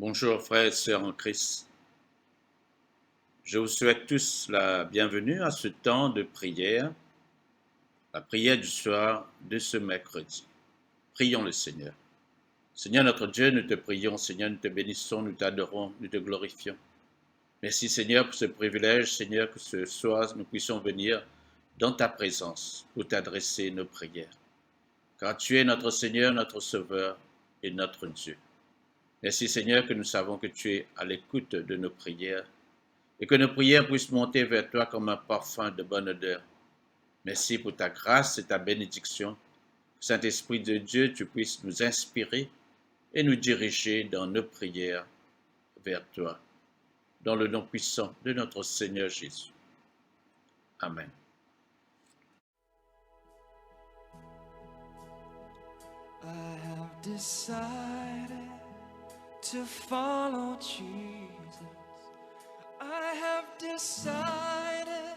Bonjour frères et sœurs en Christ. Je vous souhaite tous la bienvenue à ce temps de prière, la prière du soir de ce mercredi. Prions le Seigneur. Seigneur notre Dieu, nous te prions, Seigneur, nous te bénissons, nous t'adorons, nous te glorifions. Merci Seigneur pour ce privilège, Seigneur, que ce soir nous puissions venir dans ta présence pour t'adresser nos prières. Car tu es notre Seigneur, notre Sauveur et notre Dieu. Merci Seigneur que nous savons que tu es à l'écoute de nos prières et que nos prières puissent monter vers toi comme un parfum de bonne odeur. Merci pour ta grâce et ta bénédiction. Saint-Esprit de Dieu, tu puisses nous inspirer et nous diriger dans nos prières vers toi, dans le nom puissant de notre Seigneur Jésus. Amen. I have decided to follow Jesus. I have decided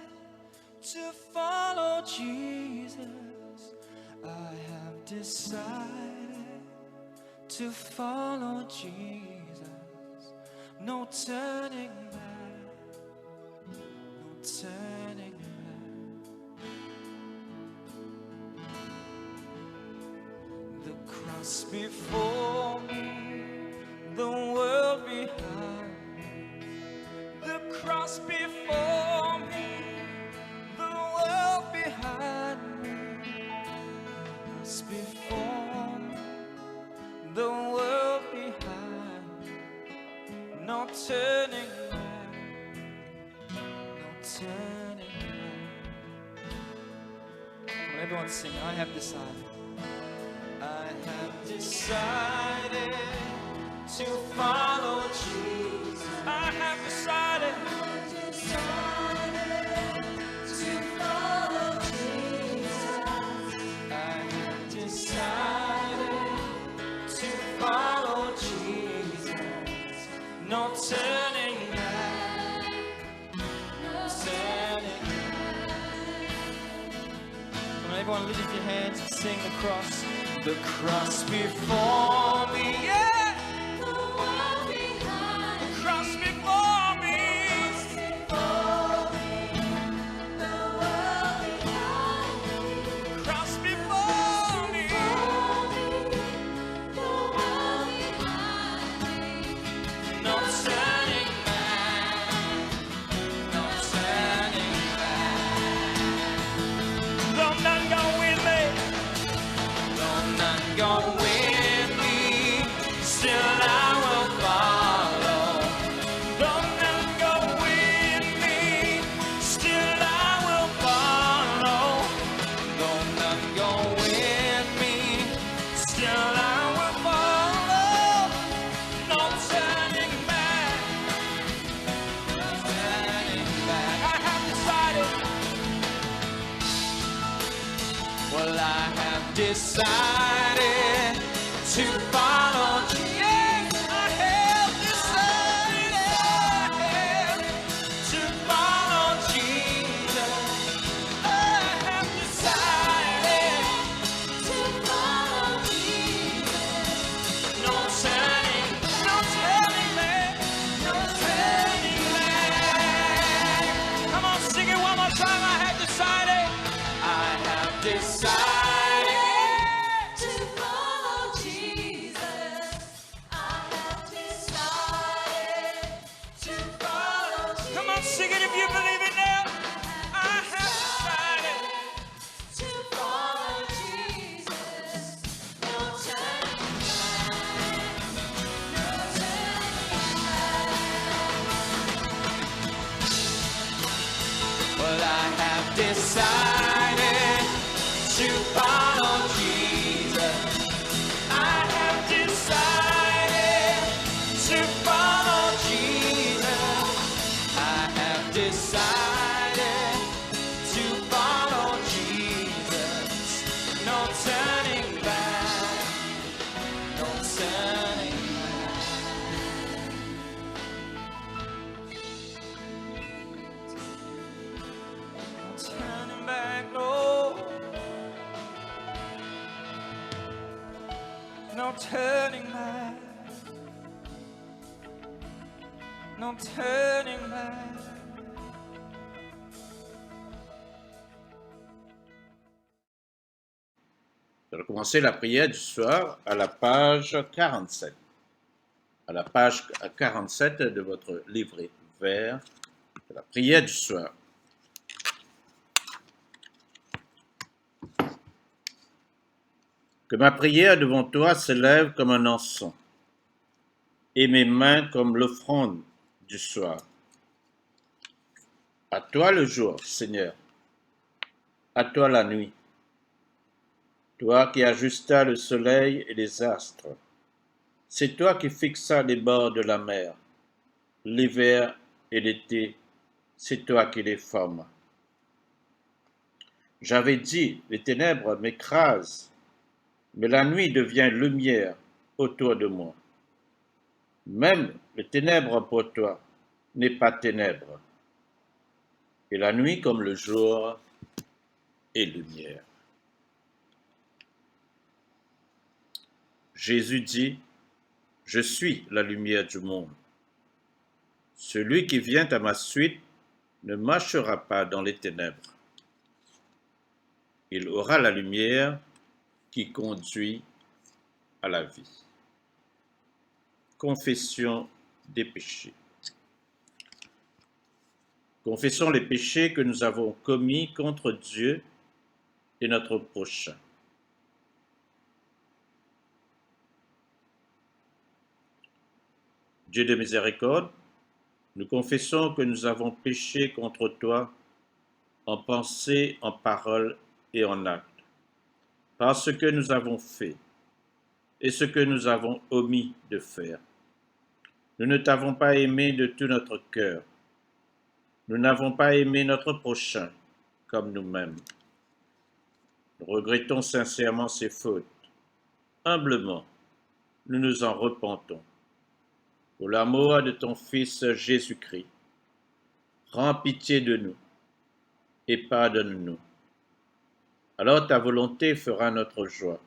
to follow Jesus. I have decided to follow Jesus. No turning back, no turning back. The cross before me, the world behind me. The cross before me, the world behind me. The cross before me, the world behind me. No turning back, no turning back. Come on, everyone sing. I have decided. I have decided to follow Jesus. I have decided to follow Jesus. I have decided to follow Jesus. No turning back, no turning back. Come on, everyone, lift your hands and sing the cross. The cross before me, yeah. The world behind. The cross before me. The world behind me. The cross before me. The world behind me. No turning back. No turning back. Though none go with me. None go with me, still I will follow. Though none go with me, still I will follow. Though none go with me, still I will follow. No turning back, no turning back. I have decided. Well, I have decided to follow Jesus. I have decided to follow Jesus. I have decided to follow Jesus. No turning back, no turning back. Come on, sing it one more time. I have decided. I have decided. Sing it if you believe it now. I have decided to follow Jesus. No turning back. No turning back. Well, I have decided to follow Jesus. I have decided to follow Jesus. Decided to follow Jesus. No turning back, no turning back. No turning back, no. No turning back. no turning back. Nous allons commencer la prière du soir à la page 47. À la page 47 de votre livret vert, la prière du soir. Que ma prière devant toi s'élève comme un encens, et mes mains comme l'offrande du soir. À toi le jour, Seigneur, à toi la nuit. Toi qui ajustas le soleil et les astres, c'est toi qui fixas les bords de la mer. L'hiver et l'été, c'est toi qui les formes. J'avais dit, les ténèbres m'écrasent, mais la nuit devient lumière autour de moi. Même les ténèbres pour toi n'est pas ténèbres, et la nuit comme le jour est lumière. Jésus dit, je suis la lumière du monde. Celui qui vient à ma suite ne marchera pas dans les ténèbres. Il aura la lumière qui conduit à la vie. Confession des péchés. Confessons les péchés que nous avons commis contre Dieu et notre prochain. Dieu de miséricorde, nous confessons que nous avons péché contre toi en pensée, en parole et en acte, par ce que nous avons fait et ce que nous avons omis de faire. Nous ne t'avons pas aimé de tout notre cœur. Nous n'avons pas aimé notre prochain comme nous-mêmes. Nous regrettons sincèrement ces fautes. Humblement, nous nous en repentons. Pour l'amour de ton Fils Jésus-Christ, rends pitié de nous et pardonne-nous. Alors ta volonté fera notre joie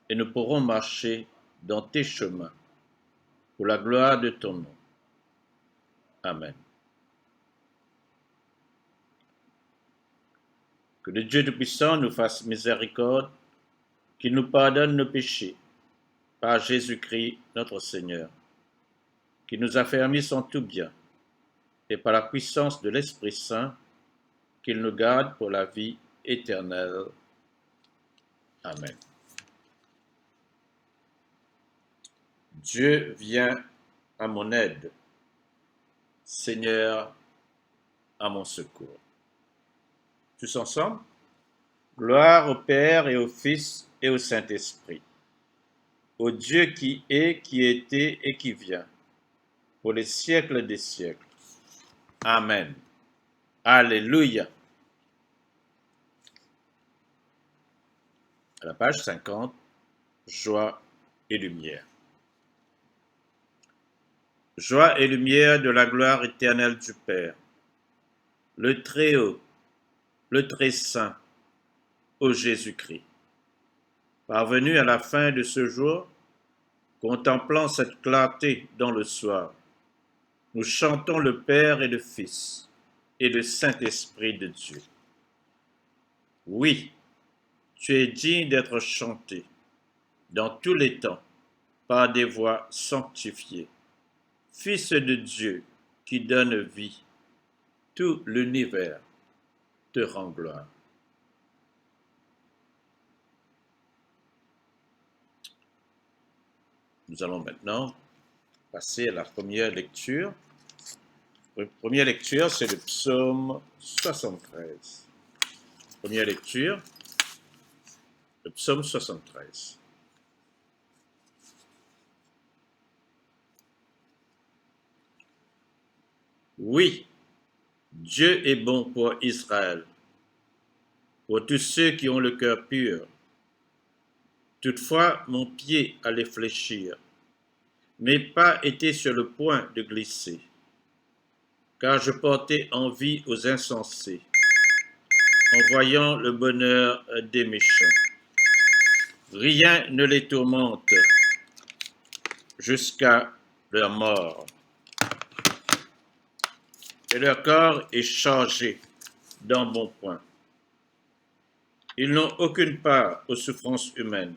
et nous pourrons marcher dans tes chemins pour la gloire de ton nom. Amen. Que le Dieu Tout-Puissant nous fasse miséricorde, qu'il nous pardonne nos péchés, par Jésus-Christ notre Seigneur, qui nous affermisse en tout bien, et par la puissance de l'Esprit Saint, qu'il nous garde pour la vie éternelle. Amen. Dieu vient à mon aide. Seigneur, à mon secours. Tous ensemble, gloire au Père et au Fils et au Saint-Esprit, au Dieu qui est, qui était et qui vient, pour les siècles des siècles. Amen. Alléluia. À la page 50, joie et lumière. Joie et lumière de la gloire éternelle du Père, le Très-Haut, le Très-Saint, ô Jésus-Christ. Parvenu à la fin de ce jour, contemplant cette clarté dans le soir, nous chantons le Père et le Fils et le Saint-Esprit de Dieu. Oui, tu es digne d'être chanté dans tous les temps par des voix sanctifiées. Fils de Dieu qui donne vie, tout l'univers te rend gloire. Nous allons maintenant passer à la première lecture. La première lecture, c'est le psaume 73. Première lecture, le psaume 73. Oui, Dieu est bon pour Israël, pour tous ceux qui ont le cœur pur. Toutefois, mon pied allait fléchir, mes pas étaient sur le point de glisser, car je portais envie aux insensés, en voyant le bonheur des méchants. Rien ne les tourmente jusqu'à leur mort. et leur corps est chargé d'embonpoint. Ils n'ont aucune part aux souffrances humaines.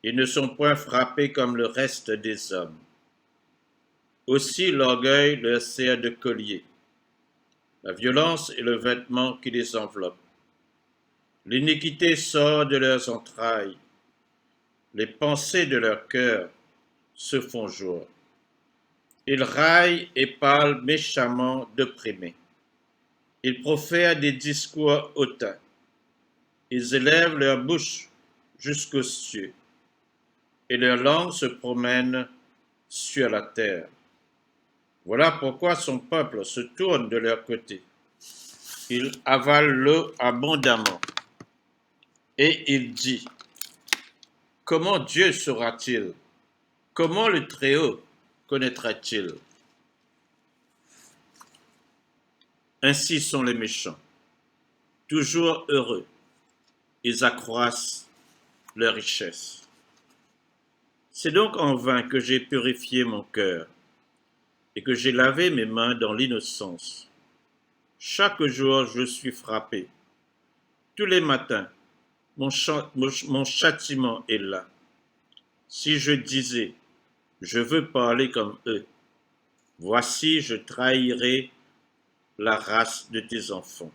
Ils ne sont point frappés comme le reste des hommes. Aussi l'orgueil leur sert de collier. La violence est le vêtement qui les enveloppe. L'iniquité sort de leurs entrailles. Les pensées de leur cœur se font jour. Ils raillent et parlent méchamment d'opprimés. Ils profèrent des discours hautains. Ils élèvent leur bouche jusqu'aux cieux, et leur langue se promène sur la terre. Voilà pourquoi son peuple se tourne de leur côté. Il avale l'eau abondamment. Et il dit, comment Dieu saura-t-il? Comment le Très-Haut connaîtra-t-il? Ainsi sont les méchants, toujours heureux. Ils accroissent leur richesse. C'est donc en vain que j'ai purifié mon cœur et que j'ai lavé mes mains dans l'innocence. Chaque jour, je suis frappé. Tous les matins, mon châtiment est là. Si je disais, je veux parler comme eux, voici, je trahirai la race de tes enfants.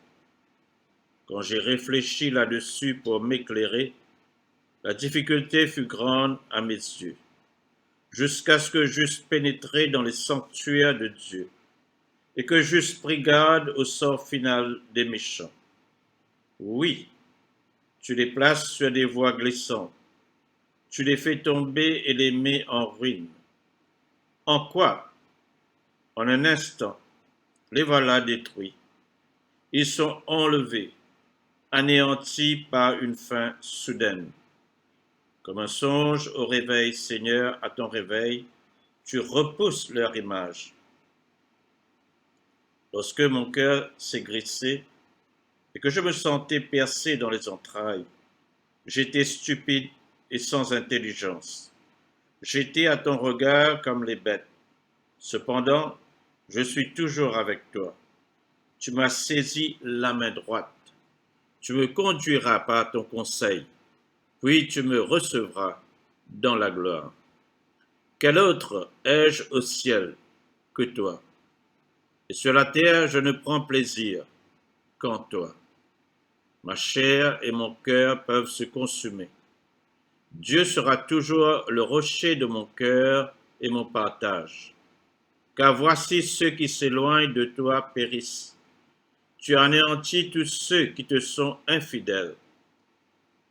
Quand j'ai réfléchi là-dessus pour m'éclairer, la difficulté fut grande à mes yeux, jusqu'à ce que j'eusse pénétré dans les sanctuaires de Dieu et que j'eusse pris garde au sort final des méchants. Oui, tu les places sur des voies glissantes, tu les fais tomber et les mets en ruine. En quoi? En un instant, les voilà détruits. Ils sont enlevés, anéantis par une fin soudaine. Comme un songe au réveil, Seigneur, à ton réveil, tu repousses leur image. Lorsque mon cœur s'aigrissait et que je me sentais percé dans les entrailles, j'étais stupide et sans intelligence. J'étais à ton regard comme les bêtes. Cependant, je suis toujours avec toi. Tu m'as saisi la main droite. Tu me conduiras par ton conseil, puis tu me recevras dans la gloire. Quel autre ai-je au ciel que toi? Et sur la terre, je ne prends plaisir qu'en toi. Ma chair et mon cœur peuvent se consumer. Dieu sera toujours le rocher de mon cœur et mon partage. Car voici ceux qui s'éloignent de toi périssent. Tu anéantis tous ceux qui te sont infidèles.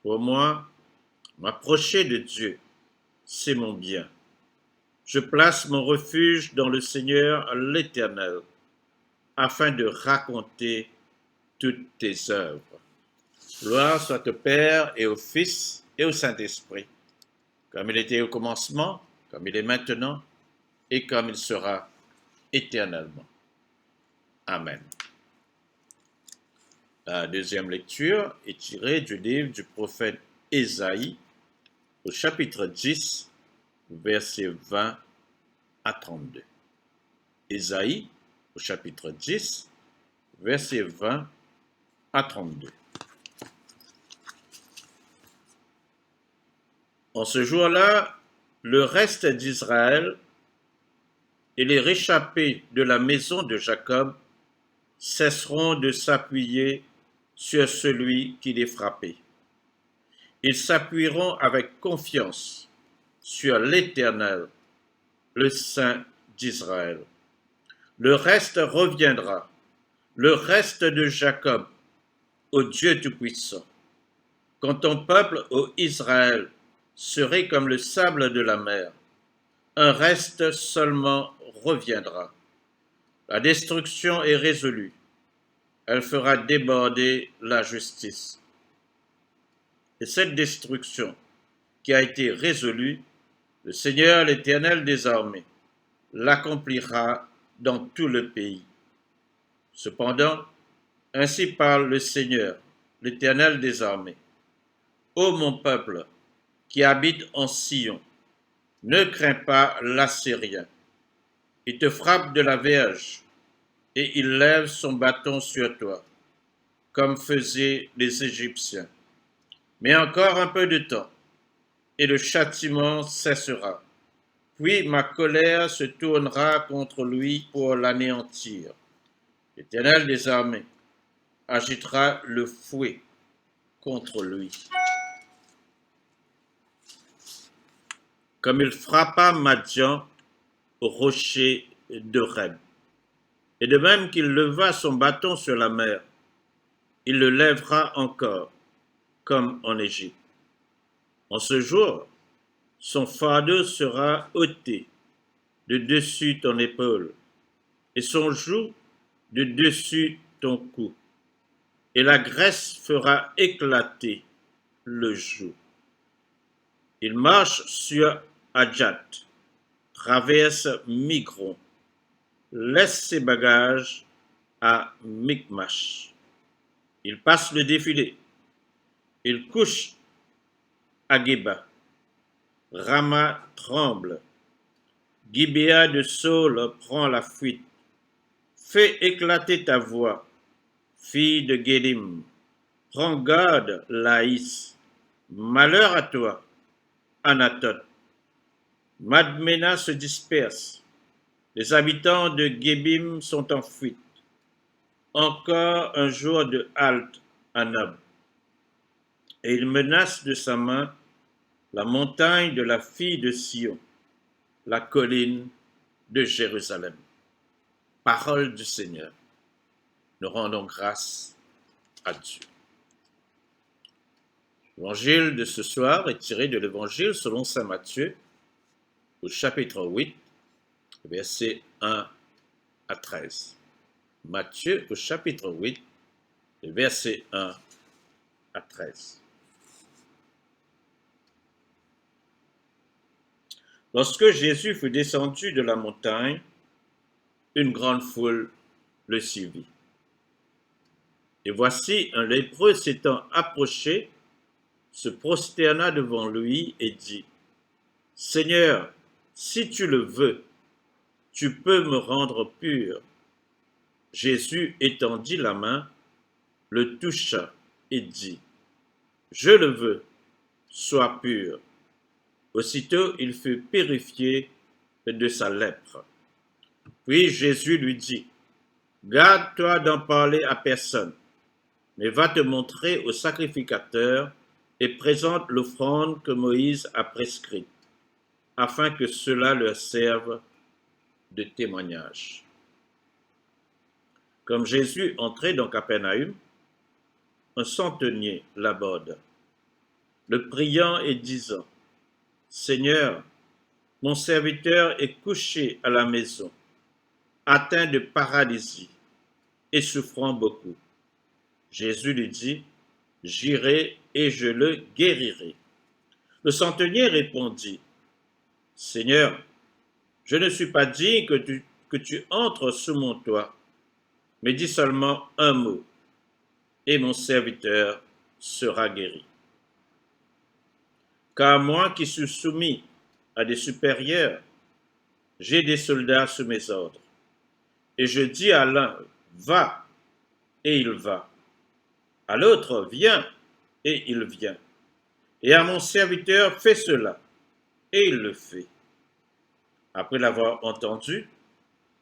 Pour moi, m'approcher de Dieu, c'est mon bien. Je place mon refuge dans le Seigneur l'Éternel, afin de raconter toutes tes œuvres. Gloire soit au Père et au Fils et au Saint-Esprit, comme il était au commencement, comme il est maintenant, et comme il sera éternellement. Amen. La deuxième lecture est tirée du livre du prophète Ésaïe, au chapitre 10, versets 20 à 32. Ésaïe, au chapitre 10, versets 20 à 32. En ce jour-là, le reste d'Israël et les réchappés de la maison de Jacob cesseront de s'appuyer sur celui qui les frappait. Ils s'appuieront avec confiance sur l'Éternel, le Saint d'Israël. Le reste reviendra, le reste de Jacob, au Dieu Tout-Puissant. Quand ton peuple, ô Israël, serait comme le sable de la mer, un reste seulement reviendra. La destruction est résolue, elle fera déborder la justice. Et cette destruction qui a été résolue, le Seigneur l'Éternel des armées l'accomplira dans tout le pays. Cependant, ainsi parle le Seigneur, l'Éternel des armées. Ô mon peuple, qui habite en Sion, ne crains pas l'Assyrien. Il te frappe de la verge, et il lève son bâton sur toi, comme faisaient les Égyptiens. Mais encore un peu de temps, et le châtiment cessera. Puis ma colère se tournera contre lui pour l'anéantir. L'Éternel des armées agitera le fouet contre lui. Comme il frappa Madian au rocher d'Oreb. Et de même qu'il leva son bâton sur la mer, il le lèvera encore, comme en Égypte. En ce jour, son fardeau sera ôté de dessus ton épaule, et son joug de dessus ton cou, et la graisse fera éclater le joug. Il marche sur Adjat, traverse Migron, laisse ses bagages à Micmash. Il passe le défilé. Il couche à Geba. Rama tremble. Gibéa de Saul prend la fuite. Fais éclater ta voix, fille de Guélim. Prends garde, Laïs. Malheur à toi, Anatote. Madmena se disperse. Les habitants de Gébim sont en fuite. Encore un jour de halte à Nob. Et il menace de sa main la montagne de la fille de Sion, la colline de Jérusalem. Parole du Seigneur. Nous rendons grâce à Dieu. L'évangile de ce soir est tiré de l'évangile selon saint Matthieu, au chapitre 8, versets 1 à 13. Matthieu au chapitre 8, versets 1 à 13. Lorsque Jésus fut descendu de la montagne, une grande foule le suivit. Et voici un lépreux s'étant approché, se prosterna devant lui et dit, « Seigneur, si tu le veux, tu peux me rendre pur. » Jésus étendit la main, le toucha et dit, « Je le veux, sois pur. » Aussitôt il fut purifié de sa lèpre. Puis Jésus lui dit, « Garde-toi d'en parler à personne, mais va te montrer au sacrificateur et présente l'offrande que Moïse a prescrite, afin que cela leur serve de témoignage. » Comme Jésus entrait dans Capernaüm, un centenier l'aborda, le priant et disant, « Seigneur, mon serviteur est couché à la maison, atteint de paralysie et souffrant beaucoup. » Jésus lui dit, « J'irai et je le guérirai. » Le centenier répondit, « Seigneur, je ne suis pas digne que tu entres sous mon toit, mais dis seulement un mot, et mon serviteur sera guéri. Car moi qui suis soumis à des supérieurs, j'ai des soldats sous mes ordres, et je dis à l'un, va, et il va, à l'autre, viens, et il vient, et à mon serviteur, fais cela, et il le fait. » Après l'avoir entendu,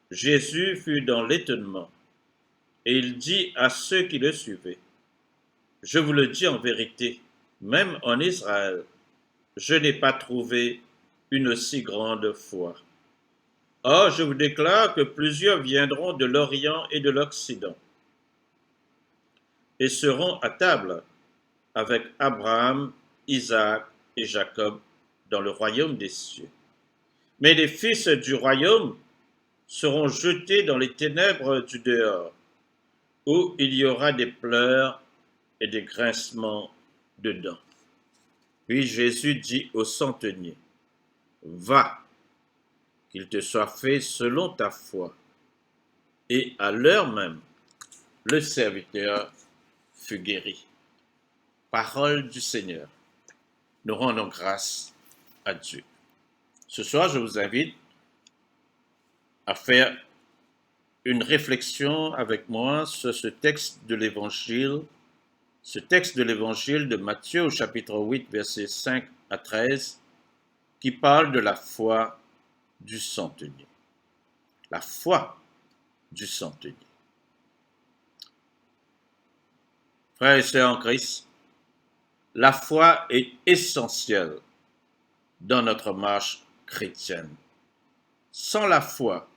Jésus fut dans l'étonnement, et il dit à ceux qui le suivaient, « Je vous le dis en vérité, même en Israël, je n'ai pas trouvé une si grande foi. Or, je vous déclare que plusieurs viendront de l'Orient et de l'Occident, et seront à table avec Abraham, Isaac et Jacob dans le royaume des cieux. Mais les fils du royaume seront jetés dans les ténèbres du dehors, où il y aura des pleurs et des grincements de dents. » Puis Jésus dit au centenier, « Va, qu'il te soit fait selon ta foi. » Et à l'heure même, le serviteur fut guéri. Parole du Seigneur. Nous rendons grâce à Dieu. Ce soir, je vous invite à faire une réflexion avec moi sur ce texte de l'Évangile de Matthieu au chapitre 8, versets 5 à 13, qui parle de la foi du centenier. La foi du centenier. Frères et sœurs en Christ, la foi est essentielle dans notre marche chrétienne. Sans la foi,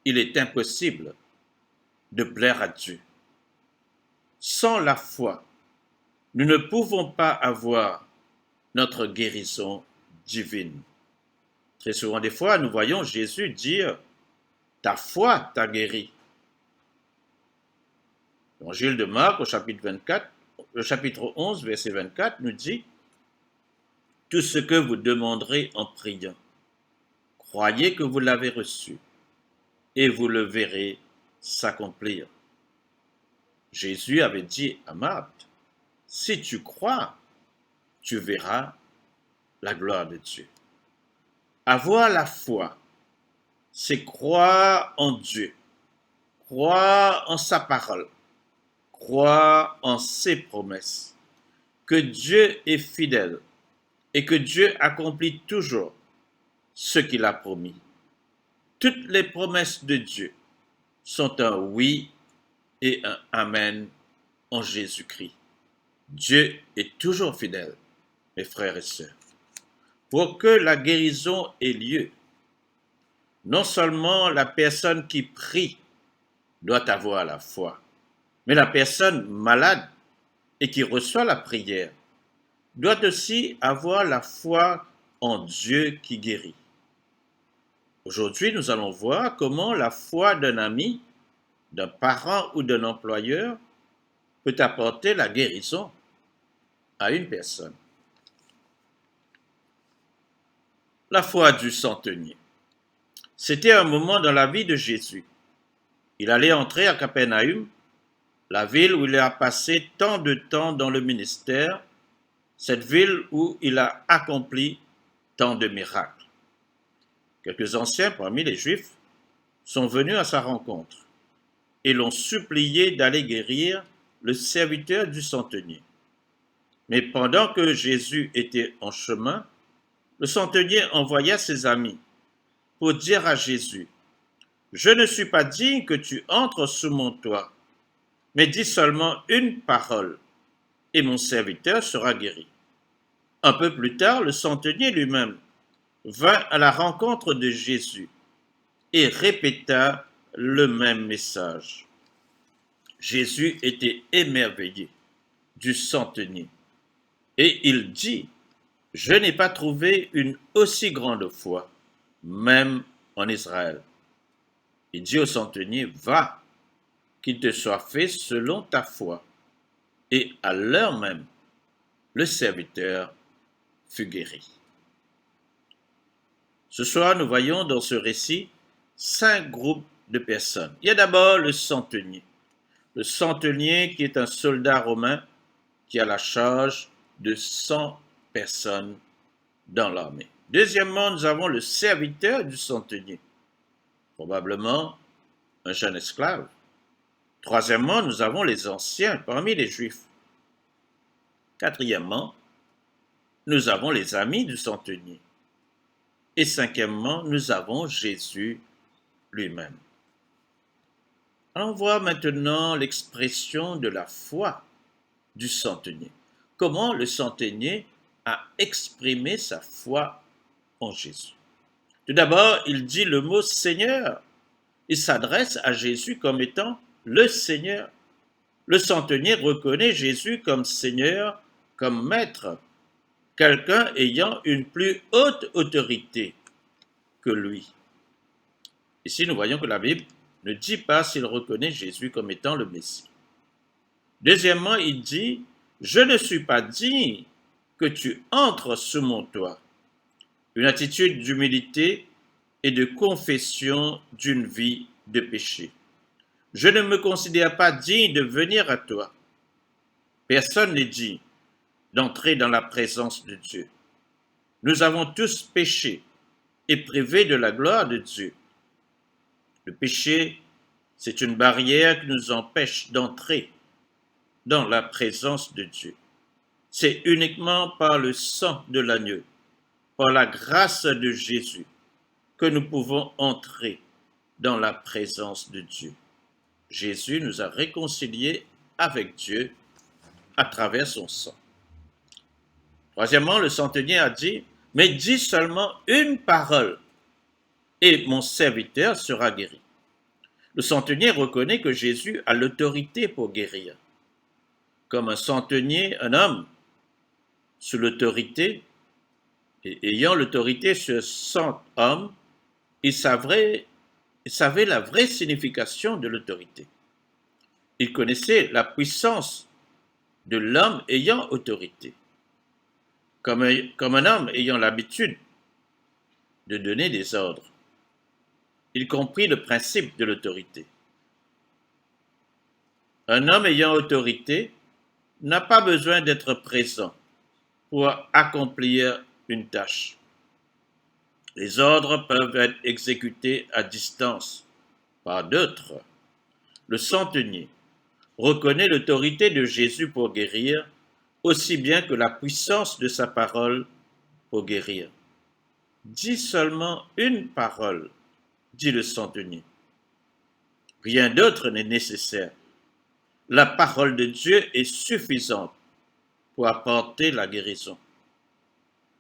il est impossible de plaire à Dieu. Sans la foi, nous ne pouvons pas avoir notre guérison divine. Très souvent, des fois, nous voyons Jésus dire « Ta foi t'a guéri ». L'évangile de Marc au chapitre 11, verset 24 nous dit « Tout ce que vous demanderez en priant, croyez que vous l'avez reçu et vous le verrez s'accomplir. » Jésus avait dit à Marthe, « Si tu crois, tu verras la gloire de Dieu. » Avoir la foi, c'est croire en Dieu, croire en sa parole, croire en ses promesses, que Dieu est fidèle et que Dieu accomplit toujours ce qu'il a promis. Toutes les promesses de Dieu sont un oui et un amen en Jésus-Christ. Dieu est toujours fidèle, mes frères et sœurs. Pour que la guérison ait lieu, non seulement la personne qui prie doit avoir la foi, mais la personne malade et qui reçoit la prière doit aussi avoir la foi en Dieu qui guérit. Aujourd'hui, nous allons voir comment la foi d'un ami, d'un parent ou d'un employeur peut apporter la guérison à une personne. La foi du centenier. C'était un moment dans la vie de Jésus. Il allait entrer à Capernaum, la ville où il a passé tant de temps dans le ministère, cette ville où il a accompli tant de miracles. Quelques anciens parmi les Juifs sont venus à sa rencontre et l'ont supplié d'aller guérir le serviteur du centenier. Mais pendant que Jésus était en chemin, le centenier envoya ses amis pour dire à Jésus, « Je ne suis pas digne que tu entres sous mon toit, mais dis seulement une parole, et mon serviteur sera guéri. » Un peu plus tard, le centenier lui-même vint à la rencontre de Jésus et répéta le même message. Jésus était émerveillé du centenier et il dit, « Je n'ai pas trouvé une aussi grande foi, même en Israël. » Il dit au centenier, « Va, qu'il te soit fait selon ta foi. » Et à l'heure même, le serviteur fut guéri. Ce soir, nous voyons dans ce récit 5 groupes de personnes. Il y a d'abord le centenier. Le centenier qui est un soldat romain qui a la charge de 100 personnes dans l'armée. Deuxièmement, nous avons le serviteur du centenier, probablement un jeune esclave. Troisièmement, nous avons les anciens parmi les Juifs. Quatrièmement, nous avons les amis du centenier. Et cinquièmement, nous avons Jésus lui-même. Allons voir maintenant l'expression de la foi du centenier. Comment le centenier a exprimé sa foi en Jésus. Tout d'abord, il dit le mot Seigneur. Il s'adresse à Jésus comme étant le Seigneur. Le centenier reconnaît Jésus comme Seigneur, comme Maître, quelqu'un ayant une plus haute autorité que lui. Ici, nous voyons que la Bible ne dit pas s'il reconnaît Jésus comme étant le Messie. Deuxièmement, il dit « Je ne suis pas digne que tu entres sous mon toit ». Une attitude d'humilité et de confession d'une vie de péché. Je ne me considère pas digne de venir à toi. Personne n'est digne d'entrer dans la présence de Dieu. Nous avons tous péché et privés de la gloire de Dieu. Le péché C'est une barrière qui nous empêche d'entrer dans la présence de Dieu. C'est uniquement par le sang de l'agneau, par la grâce de Jésus, que nous pouvons entrer dans la présence de Dieu. Jésus nous a réconciliés avec Dieu à travers son sang. Troisièmement, le centenier a dit, « Mais dis seulement une parole, et mon serviteur sera guéri. » Le centenier reconnaît que Jésus a l'autorité pour guérir. Comme un centenier, un homme sous l'autorité, et ayant l'autorité sur 100 hommes, il savait la vraie signification de l'autorité. Il connaissait la puissance de l'homme ayant autorité. Comme un homme ayant l'habitude de donner des ordres. Il comprit le principe de l'autorité. Un homme ayant autorité n'a pas besoin d'être présent pour accomplir une tâche. Les ordres peuvent être exécutés à distance par d'autres. Le centenier reconnaît l'autorité de Jésus pour guérir, aussi bien que la puissance de sa parole pour guérir. Dis seulement une parole, dit le centenier. Rien d'autre n'est nécessaire. La parole de Dieu est suffisante pour apporter la guérison.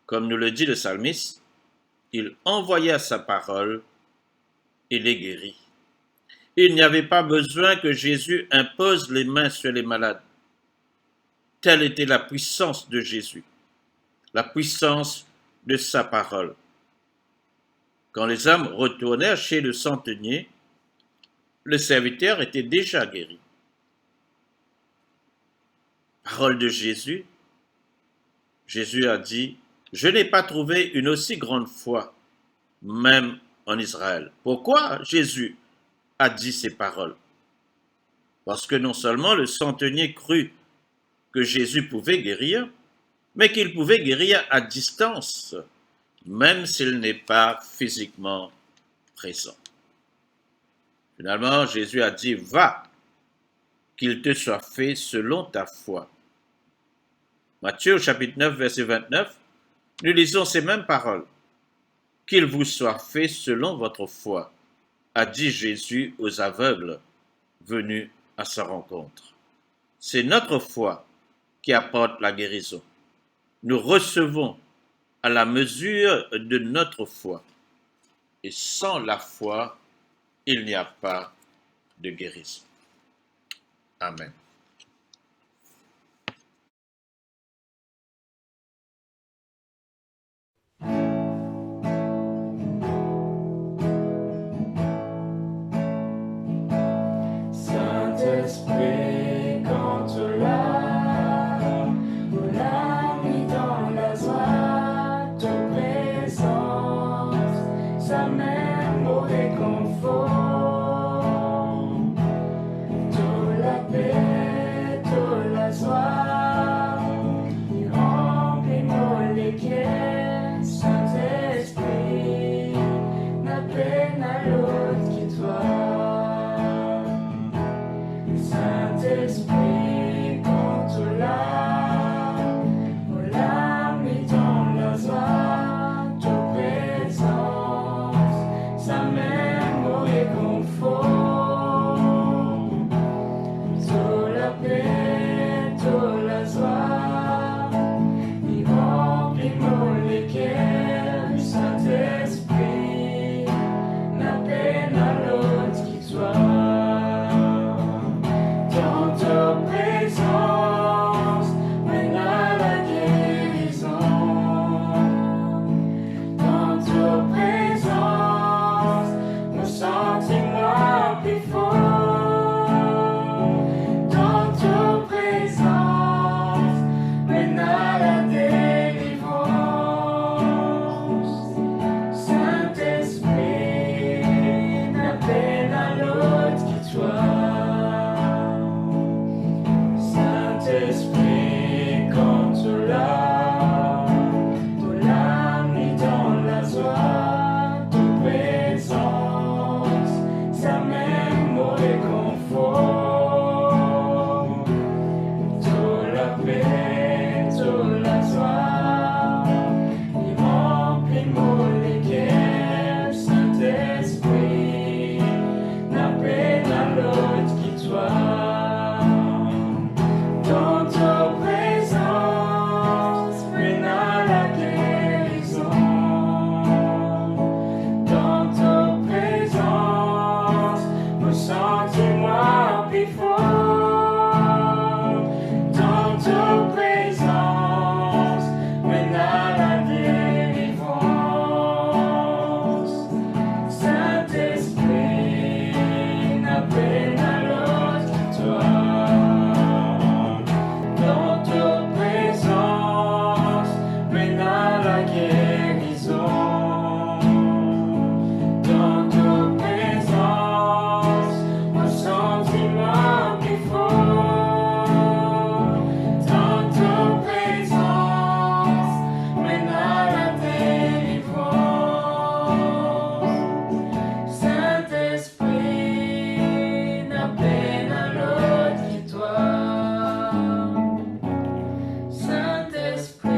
Comme nous le dit le psalmiste, il envoya sa parole et les guérit. Il n'y avait pas besoin que Jésus impose les mains sur les malades. Telle était la puissance de Jésus, la puissance de sa parole. Quand les hommes retournèrent chez le centenier, le serviteur était déjà guéri. Parole de Jésus, Jésus a dit, « Je n'ai pas trouvé une aussi grande foi, même en Israël. » Pourquoi Jésus a dit ces paroles? Parce que non seulement le centenier crut que Jésus pouvait guérir, mais qu'il pouvait guérir à distance, même s'il n'est pas physiquement présent. Finalement, Jésus a dit, « Va, qu'il te soit fait selon ta foi. » Matthieu chapitre 9, verset 29, nous lisons ces mêmes paroles. « Qu'il vous soit fait selon votre foi, a dit Jésus aux aveugles venus à sa rencontre. » C'est notre foi qui apporte la guérison. Nous recevons à la mesure de notre foi. Et sans la foi, il n'y a pas de guérison. Amen. Saint-Esprit, quand tu l'as, nous l'as mis dans la joie de présence, sa même au réconfort, toute la paix, toute la joie, il remplit nos cœurs, Saint-Esprit, n'a peine à l'autre qui toi. Saint-Esprit, quand tu l'as, on l'a mis dans la joie de présence, sa même au réconfort, toute la paix, toute la joie, il remplit nos cœurs, Saint-Esprit, n'a peine à l'autre qui soit. Don't sentiments plus forts. Dans ta présence mène à la délivrance. Saint-Esprit n'a peine à l'autre qui toi. Saint-Esprit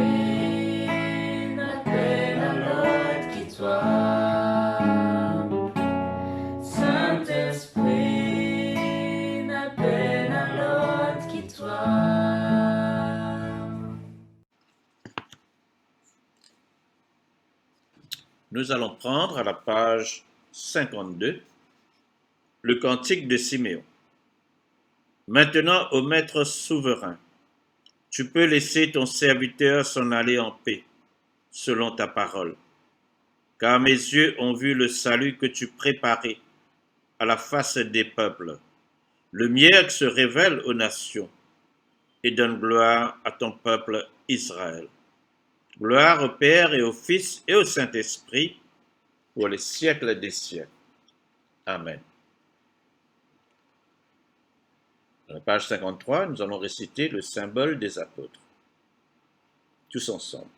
n'a peine à l'autre qui toi. Saint-Esprit n'a peine à l'autre qui toi. Nous allons prendre à la page 52 le cantique de Siméon. Maintenant, ô Maître souverain, tu peux laisser ton serviteur s'en aller en paix, selon ta parole. Car mes yeux ont vu le salut que tu préparais à la face des peuples. Lumière qui se révèle aux nations et donne gloire à ton peuple Israël. Gloire au Père et au Fils et au Saint-Esprit, pour les siècles des siècles. Amen. Dans la page 53, nous allons réciter le symbole des apôtres. Tous ensemble.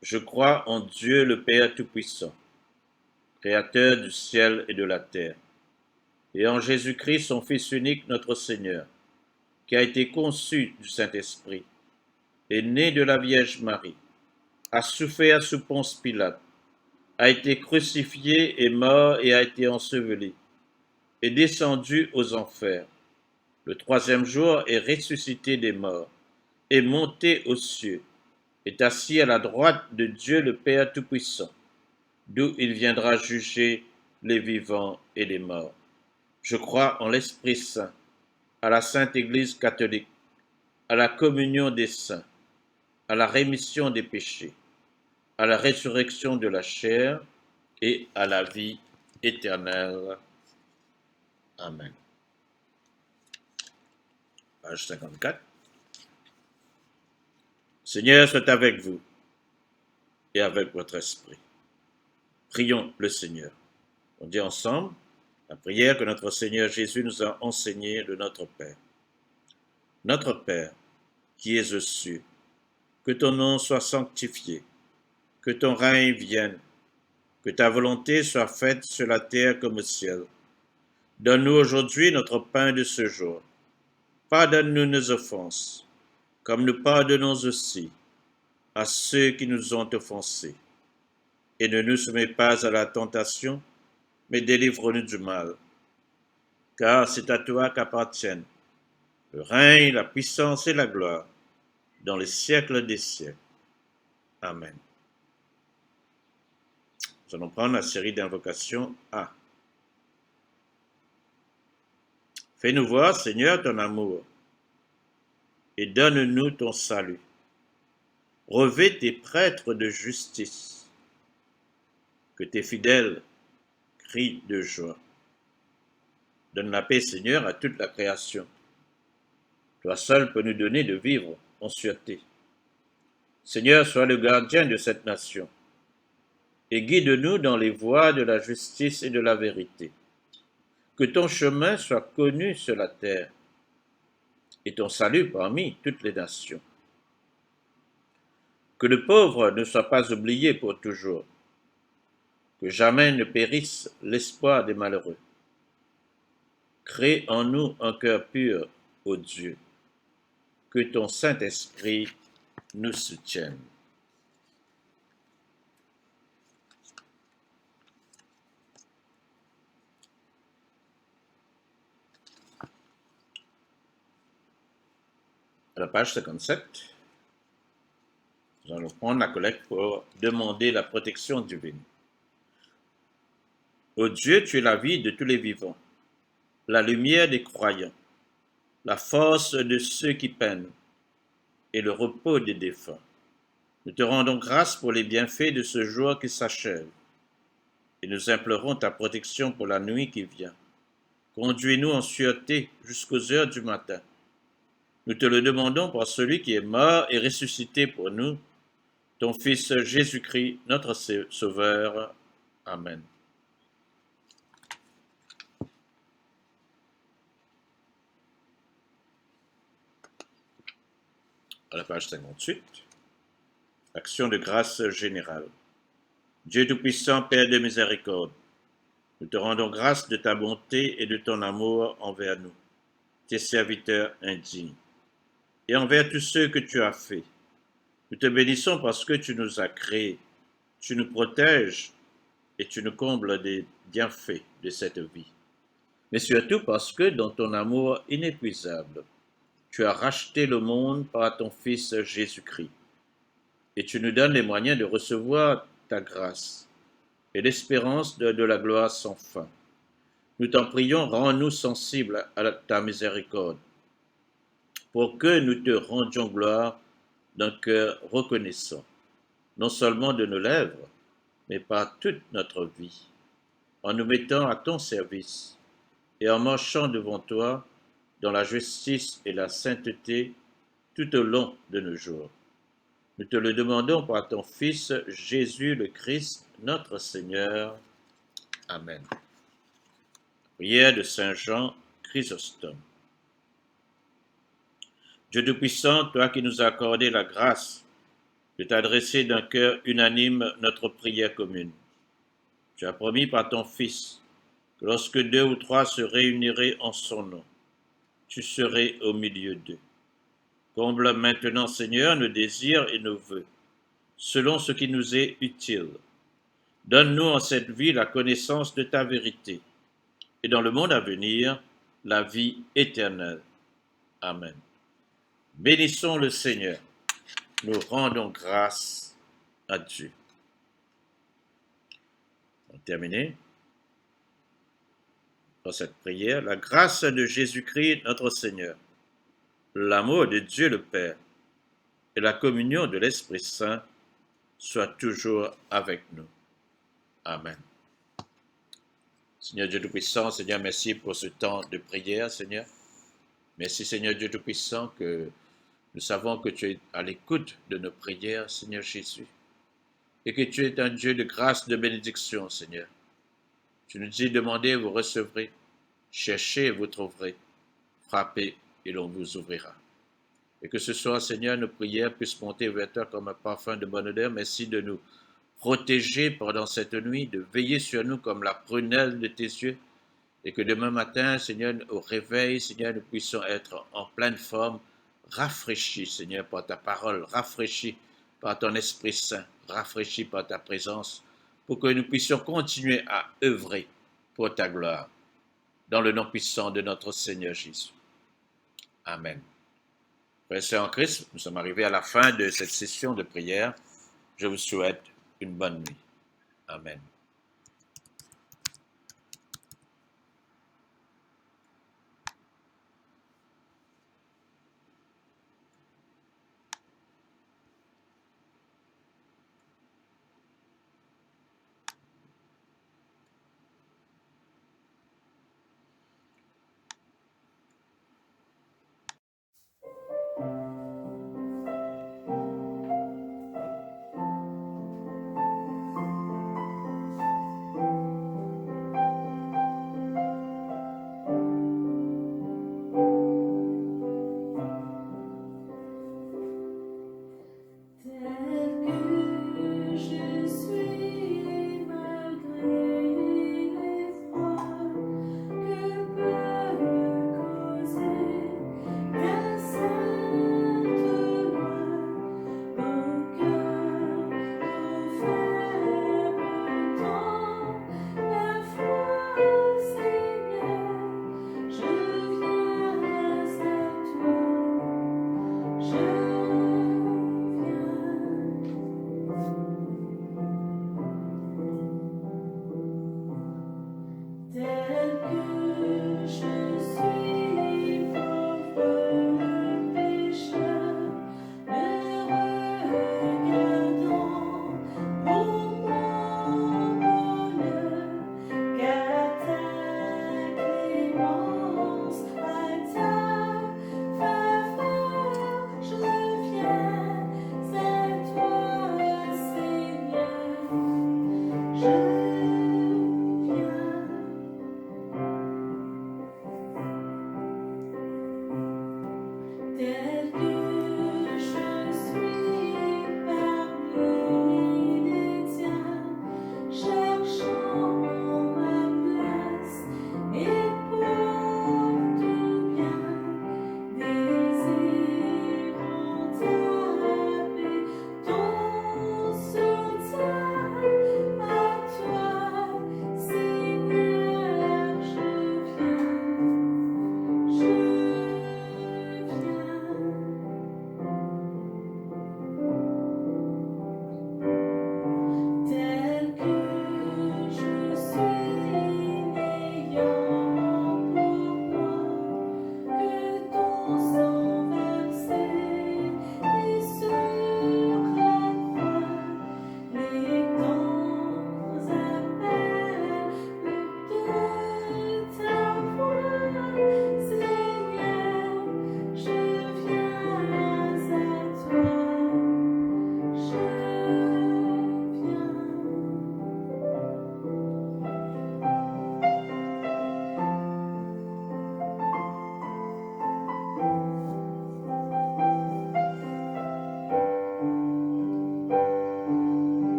Je crois en Dieu le Père Tout-Puissant, Créateur du ciel et de la terre, et en Jésus-Christ, son Fils unique, notre Seigneur, qui a été conçu du Saint-Esprit, est né de la Vierge Marie, a souffert sous Ponce Pilate, a été crucifié et mort et a été enseveli, est descendu aux enfers. Le troisième jour est ressuscité des morts, est monté aux cieux, est assis à la droite de Dieu le Père Tout-Puissant, d'où il viendra juger les vivants et les morts. Je crois en l'Esprit Saint, à la Sainte Église catholique, à la communion des saints, à la rémission des péchés, à la résurrection de la chair et à la vie éternelle. Amen. Page 54. Seigneur soit avec vous et avec votre esprit. Prions le Seigneur. On dit ensemble la prière que notre Seigneur Jésus nous a enseignée de notre Père. Notre Père, qui es aux cieux, que ton nom soit sanctifié, que ton règne vienne, que ta volonté soit faite sur la terre comme au ciel. Donne-nous aujourd'hui notre pain de ce jour. Pardonne-nous nos offenses, comme nous pardonnons aussi à ceux qui nous ont offensés. Et ne nous soumets pas à la tentation, mais délivre-nous du mal. Car c'est à toi qu'appartiennent le règne, la puissance et la gloire, dans les siècles des siècles. Amen. Nous allons prendre la série d'invocations A. Fais-nous voir, Seigneur, ton amour, et donne-nous ton salut. Revêt tes prêtres de justice, que tes fidèles crient de joie. Donne la paix, Seigneur, à toute la création. Toi seul peux nous donner de vivre en sûreté. Seigneur, sois le gardien de cette nation, et guide-nous dans les voies de la justice et de la vérité. Que ton chemin soit connu sur la terre, et ton salut parmi toutes les nations. Que le pauvre ne soit pas oublié pour toujours, que jamais ne périsse l'espoir des malheureux. Crée en nous un cœur pur, ô Dieu, que ton Saint-Esprit nous soutienne. À la page 57, nous allons prendre la collecte pour demander la protection divine. Ô Dieu, tu es la vie de tous les vivants, la lumière des croyants, la force de ceux qui peinent et le repos des défunts. Nous te rendons grâce pour les bienfaits de ce jour qui s'achève et nous implorons ta protection pour la nuit qui vient. Conduis-nous en sûreté jusqu'aux heures du matin. Nous te le demandons par celui qui est mort et ressuscité pour nous, ton Fils Jésus-Christ, notre Sauveur. Amen. à la page 58, action de grâce générale. Dieu Tout-Puissant, Père de miséricorde, nous te rendons grâce de ta bonté et de ton amour envers nous, tes serviteurs indignes, et envers tous ceux que tu as faits. Nous te bénissons parce que tu nous as créés, tu nous protèges et tu nous combles des bienfaits de cette vie. Mais surtout parce que dans ton amour inépuisable, tu as racheté le monde par ton Fils Jésus-Christ. Et tu nous donnes les moyens de recevoir ta grâce et l'espérance de la gloire sans fin. Nous t'en prions, rends-nous sensibles à ta miséricorde, pour que nous te rendions gloire d'un cœur reconnaissant, non seulement de nos lèvres, mais par toute notre vie, en nous mettant à ton service et en marchant devant toi dans la justice et la sainteté tout au long de nos jours. Nous te le demandons par ton Fils Jésus le Christ, notre Seigneur. Amen. Prière de Saint Jean Chrysostome. Dieu Tout-Puissant, toi qui nous as accordé la grâce de t'adresser d'un cœur unanime notre prière commune, tu as promis par ton Fils que lorsque 2 ou 3 se réuniraient en son nom, tu serais au milieu d'eux. Comble maintenant, Seigneur, nos désirs et nos vœux, selon ce qui nous est utile. Donne-nous en cette vie la connaissance de ta vérité, et dans le monde à venir, la vie éternelle. Amen. Bénissons le Seigneur. Nous rendons grâce à Dieu. On termine par cette prière. La grâce de Jésus-Christ, notre Seigneur, l'amour de Dieu le Père et la communion de l'Esprit Saint soient toujours avec nous. Amen. Seigneur Dieu Tout-Puissant, Seigneur, merci pour ce temps de prière, Seigneur. Merci, Seigneur Dieu Tout-Puissant, que nous savons que tu es à l'écoute de nos prières, Seigneur Jésus, et que tu es un Dieu de grâce, de bénédiction, Seigneur. Tu nous dis, demandez, vous recevrez, cherchez, vous trouverez, frappez, et l'on vous ouvrira. Et que ce soir, Seigneur, nos prières puissent monter vers toi comme un parfum de bonne odeur. Merci de nous protéger pendant cette nuit, de veiller sur nous comme la prunelle de tes yeux, et que demain matin, Seigneur, au réveil, Seigneur, nous puissions être en pleine forme, rafraîchis, Seigneur, par ta parole, rafraîchis par ton Esprit Saint, rafraîchis par ta présence, pour que nous puissions continuer à œuvrer pour ta gloire, dans le nom puissant de notre Seigneur Jésus. Amen. Frères et sœurs en Christ, nous sommes arrivés à la fin de cette session de prière. Je vous souhaite une bonne nuit. Amen.